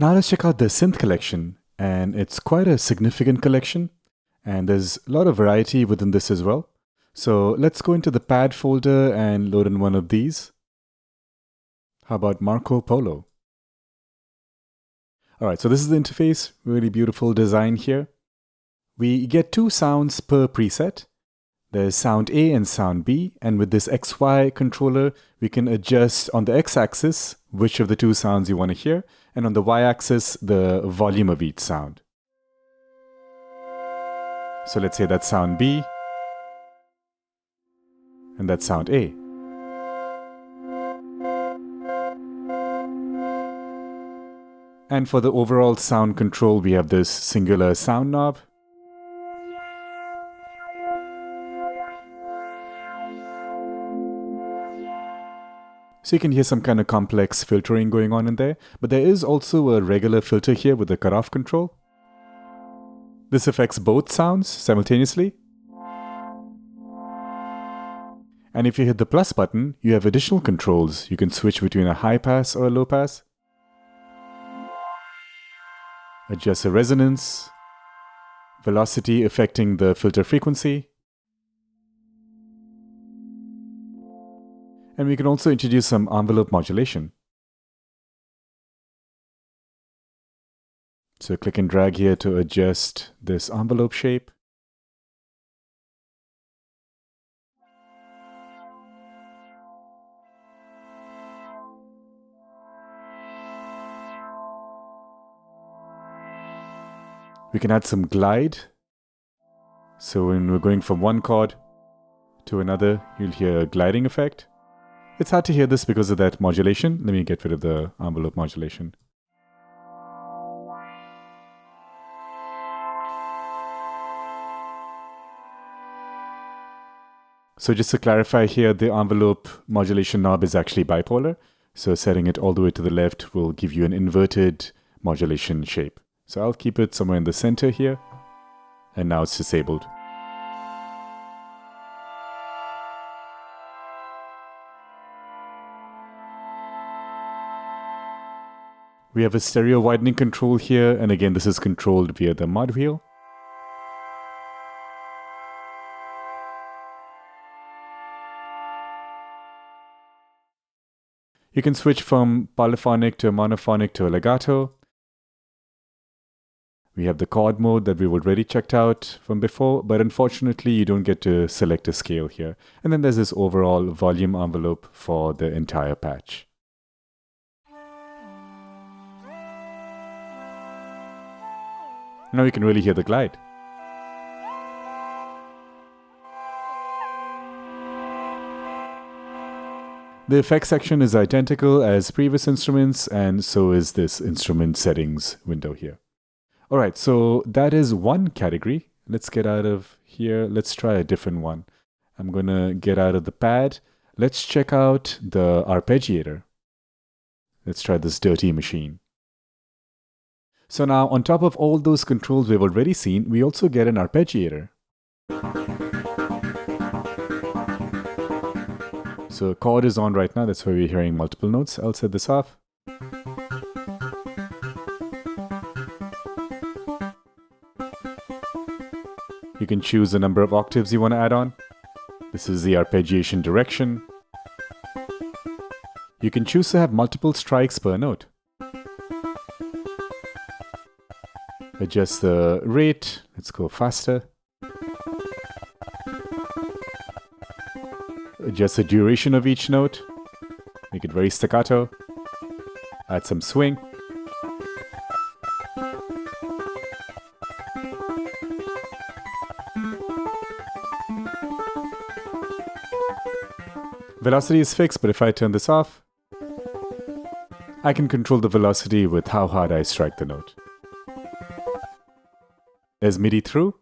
Now let's check out the synth collection, and it's quite a significant collection, and there's a lot of variety within this as well. So let's go into the pad folder and load in one of these. How about Marco Polo? Alright, so this is the interface, really beautiful design here. We get two sounds per preset. There's sound A and sound B, and with this XY controller, we can adjust on the X-axis which of the two sounds you want to hear, and on the Y-axis, the volume of each sound. So let's say that's sound B, and that's sound A. And for the overall sound control, we have this singular sound knob. So you can hear some kind of complex filtering going on in there, but there is also a regular filter here with a cutoff control. This affects both sounds simultaneously. And if you hit the plus button, you have additional controls. You can switch between a high pass or a low pass. Adjust the resonance, velocity affecting the filter frequency. And we can also introduce some envelope modulation. So click and drag here to adjust this envelope shape. We can add some glide. So when we're going from one chord to another, you'll hear a gliding effect. It's hard to hear this because of that modulation. Let me get rid of the envelope modulation. So just to clarify here, the envelope modulation knob is actually bipolar. So setting it all the way to the left will give you an inverted modulation shape. So I'll keep it somewhere in the center here. And now it's disabled. We have a stereo widening control here, and again this is controlled via the mod wheel. You can switch from polyphonic to monophonic to a legato. We have the chord mode that we've already checked out from before, but unfortunately you don't get to select a scale here. And then there's this overall volume envelope for the entire patch. Now you can really hear the glide. The effects section is identical as previous instruments, and so is this instrument settings window here. Alright, so that is one category. Let's get out of here. Let's try a different one. I'm going to get out of the pad. Let's check out the arpeggiator. Let's try this dirty machine. So now, on top of all those controls we've already seen, we also get an arpeggiator. So chord is on right now, that's why we're hearing multiple notes. I'll set this off. You can choose the number of octaves you want to add on. This is the arpeggiation direction. You can choose to have multiple strikes per note. Adjust the rate. Let's go faster. Adjust the duration of each note. Make it very staccato. Add some swing. Velocity is fixed, but if I turn this off, I can control the velocity with how hard I strike the note. There's MIDI through.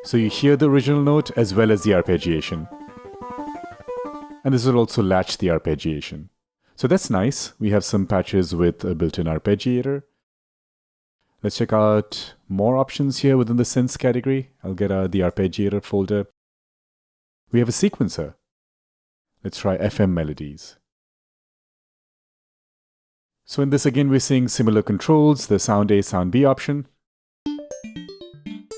So you hear the original note as well as the arpeggiation. And this will also latch the arpeggiation. So that's nice. We have some patches with a built-in arpeggiator. Let's check out more options here within the synths category. I'll get out the arpeggiator folder. We have a sequencer. Let's try FM melodies. So in this again, we're seeing similar controls, the sound A, sound B option.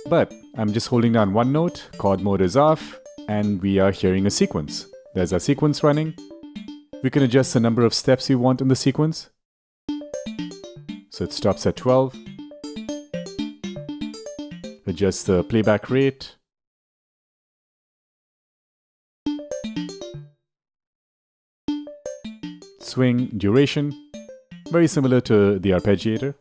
But I'm just holding down one note, chord mode is off, and we are hearing a sequence. There's our sequence running. We can adjust the number of steps we want in the sequence. So it stops at 12. Adjust the playback rate. Swing, duration. Very similar to the arpeggiator.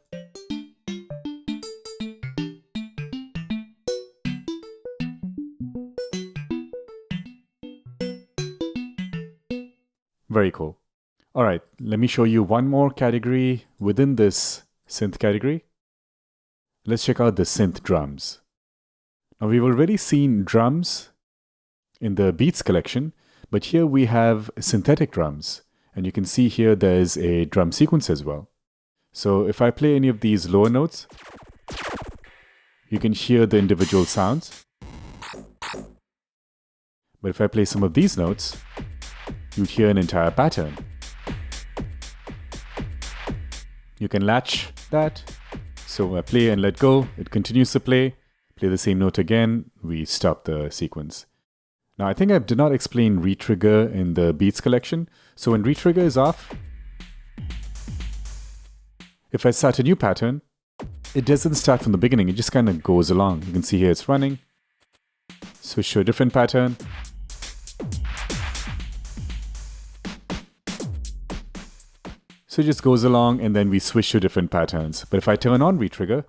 Very cool. All right, let me show you one more category within this synth category. Let's check out the synth drums. Now we've already seen drums in the beats collection, but here we have synthetic drums. And you can see here there's a drum sequence as well. So if I play any of these lower notes, you can hear the individual sounds. But if I play some of these notes, you'd hear an entire pattern. You can latch that. So I play and let go, it continues to play. Play the same note again, we stop the sequence. Now I think I did not explain retrigger in the beats collection. So when retrigger is off, if I start a new pattern, it doesn't start from the beginning, it just kind of goes along. You can see here it's running. Switch to a different pattern. So it just goes along and then we switch to different patterns. But if I turn on retrigger,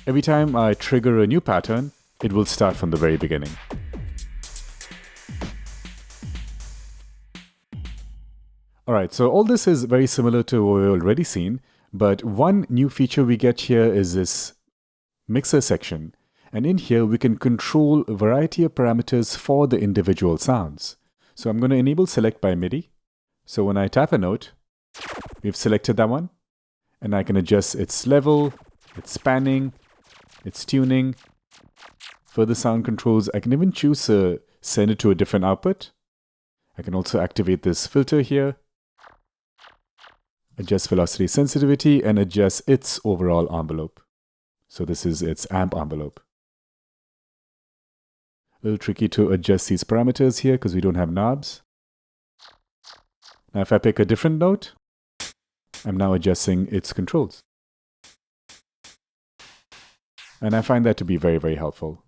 every time I trigger a new pattern, it will start from the very beginning. Alright, so all this is very similar to what we've already seen, but one new feature we get here is this mixer section. And in here we can control a variety of parameters for the individual sounds. So I'm going to enable select by MIDI. So when I tap a note, we've selected that one, and I can adjust its level, its spanning, its tuning. For the sound controls, I can even choose to send it to a different output. I can also activate this filter here, adjust velocity sensitivity, and adjust its overall envelope. So this is its amp envelope. A little tricky to adjust these parameters here because we don't have knobs. Now if I pick a different note, I'm now adjusting its controls. And I find that to be very, very helpful.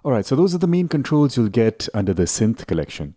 Alright, so those are the main controls you'll get under the synth collection.